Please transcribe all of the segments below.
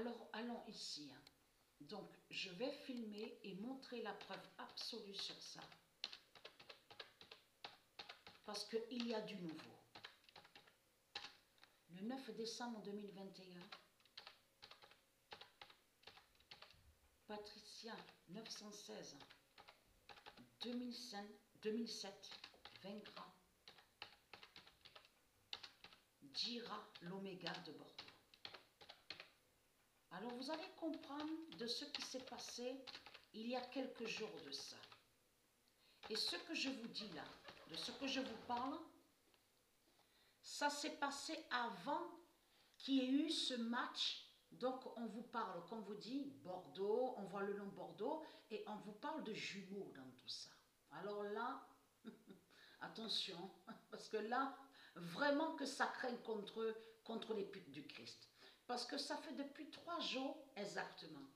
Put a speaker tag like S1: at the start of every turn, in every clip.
S1: Alors, allons ici. Donc, je vais filmer et montrer la preuve absolue sur ça. Parce qu'il y a du nouveau. Le 9 décembre 2021, Patricia 916 2007 vaincra Gira l'Oméga de Bordeaux. Alors vous allez comprendre de ce qui s'est passé il y a quelques jours de ça. Et ce que je vous dis là, de ce que je vous parle, ça s'est passé avant qu'il y ait eu ce match. Donc on vous parle, comme vous dit, Bordeaux, on voit le nom Bordeaux et on vous parle de jumeaux dans tout ça. Alors là, attention, parce que là, vraiment que ça craint contre les putes du Christ. Parce que ça fait depuis 3 jours exactement.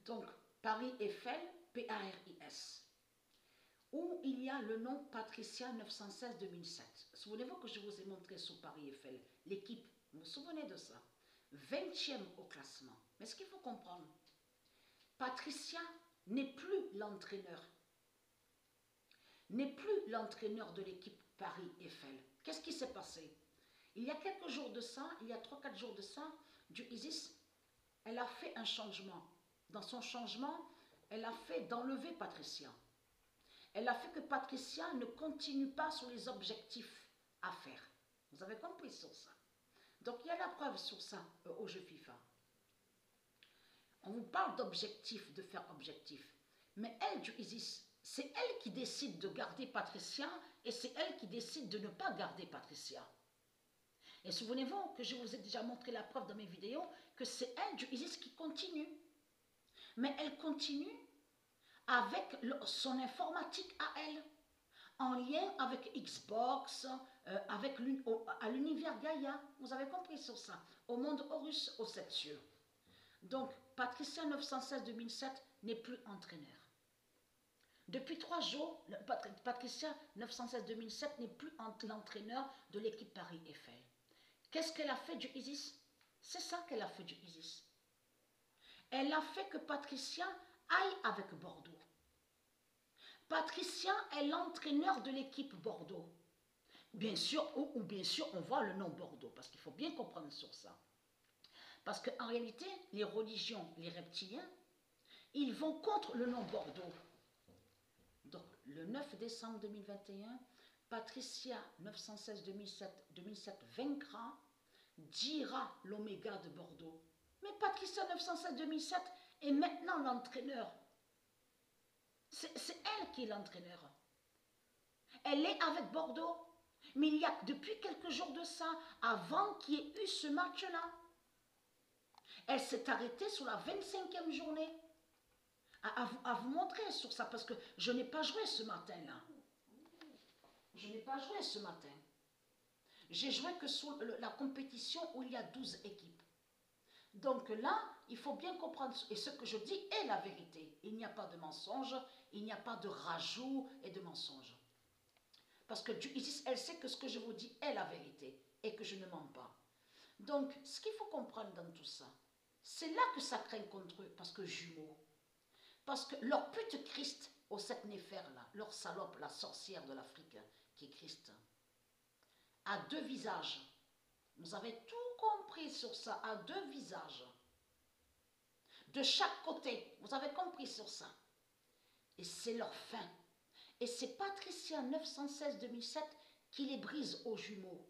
S1: Donc, Paris Eiffel, P-A-R-I-S, où il y a le nom Patricia 916-2007. Souvenez-vous que je vous ai montré sur Paris Eiffel, l'équipe, vous vous souvenez de ça? 20e au classement. Mais ce qu'il faut comprendre, Patricia n'est plus l'entraîneur. N'est plus l'entraîneur de l'équipe Paris Eiffel. Qu'est-ce qui s'est passé? Il y a quelques jours de ça, il y a 3-4 jours de ça, du Isis, elle a fait un changement. Dans son changement, elle a fait d'enlever Patricia. Elle a fait que Patricia ne continue pas sur les objectifs à faire. Vous avez compris sur ça? Donc il y a la preuve sur ça au jeu FIFA. On vous parle d'objectifs, de faire objectif. Mais elle, du Isis, c'est elle qui décide de garder Patricia et c'est elle qui décide de ne pas garder Patricia. Et souvenez-vous que je vous ai déjà montré la preuve dans mes vidéos que c'est elle, du Isis, qui continue. Mais elle continue avec son informatique à elle, en lien avec Xbox, à l'univers Gaïa. Vous avez compris sur ça? Au monde Horus, aux 7 cieux. Donc, Patricia 916-2007 n'est plus entraîneur. Depuis 3 jours, Patricia 916-2007 n'est plus l'entraîneur de l'équipe Paris Eiffel. Qu'est-ce qu'elle a fait du Isis? C'est ça qu'elle a fait du Isis. Elle a fait que Patricia aille avec Bordeaux. Patricia est l'entraîneur de l'équipe Bordeaux. Bien sûr, ou bien sûr, on voit le nom Bordeaux, parce qu'il faut bien comprendre sur ça. Parce qu'en réalité, les religions, les reptiliens, ils vont contre le nom Bordeaux. Donc, le 9 décembre 2021, Patricia 916-2007 vaincra Gira l'Oméga de Bordeaux. Mais Patricia 916-2007 est maintenant l'entraîneur. C'est elle qui est l'entraîneur. Elle est avec Bordeaux. Mais il y a depuis quelques jours de ça, avant qu'il y ait eu ce match-là. Elle s'est arrêtée sur la 25e journée. À vous montrer sur ça, parce que je n'ai pas joué ce matin-là. Je n'ai pas joué ce matin. J'ai joué que sur la compétition où il y a 12 équipes. Donc là, il faut bien comprendre, et ce que je dis est la vérité. Il n'y a pas de mensonge, il n'y a pas de rajout et de mensonge. Parce que Isis, elle sait que ce que je vous dis est la vérité et que je ne mens pas. Donc, ce qu'il faut comprendre dans tout ça, c'est là que ça craint contre eux, parce que jumeaux. Parce que leur pute Christ, aux 7 néphères là, leur salope, la sorcière de l'Afrique, qui est Christ, a 2 visages. Vous avez tout compris sur ça, à 2 visages. De chaque côté, vous avez compris sur ça. Et c'est leur fin. Et c'est Patricia 916-2007 qui les brise aux jumeaux.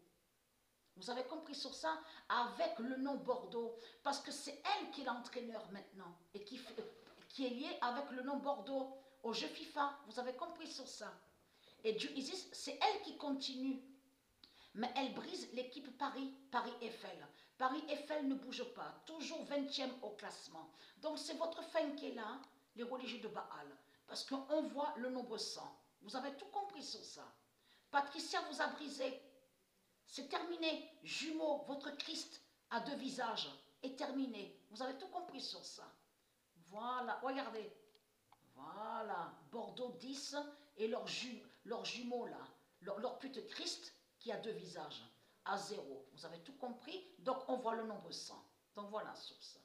S1: Vous avez compris sur ça? Avec le nom Bordeaux. Parce que c'est elle qui est l'entraîneur maintenant. Et qui est liée avec le nom Bordeaux au jeu FIFA. Vous avez compris sur ça? Et du Isis, c'est elle qui continue. Mais elle brise l'équipe Paris Eiffel. Paris Eiffel ne bouge pas, toujours 20e au classement. Donc c'est votre fin qui est là, les religieux de Baal. Parce qu'on voit le nombre 100. Vous avez tout compris sur ça. Patricia vous a brisé. C'est terminé. Jumeaux, votre Christ à 2 visages est terminé. Vous avez tout compris sur ça. Voilà, regardez. Voilà, Bordeaux 10 et leurs jumeaux là, leur pute Christ qui a 2 visages, à 0. Vous avez tout compris? Donc on voit le nombre 100. Donc voilà sur ça.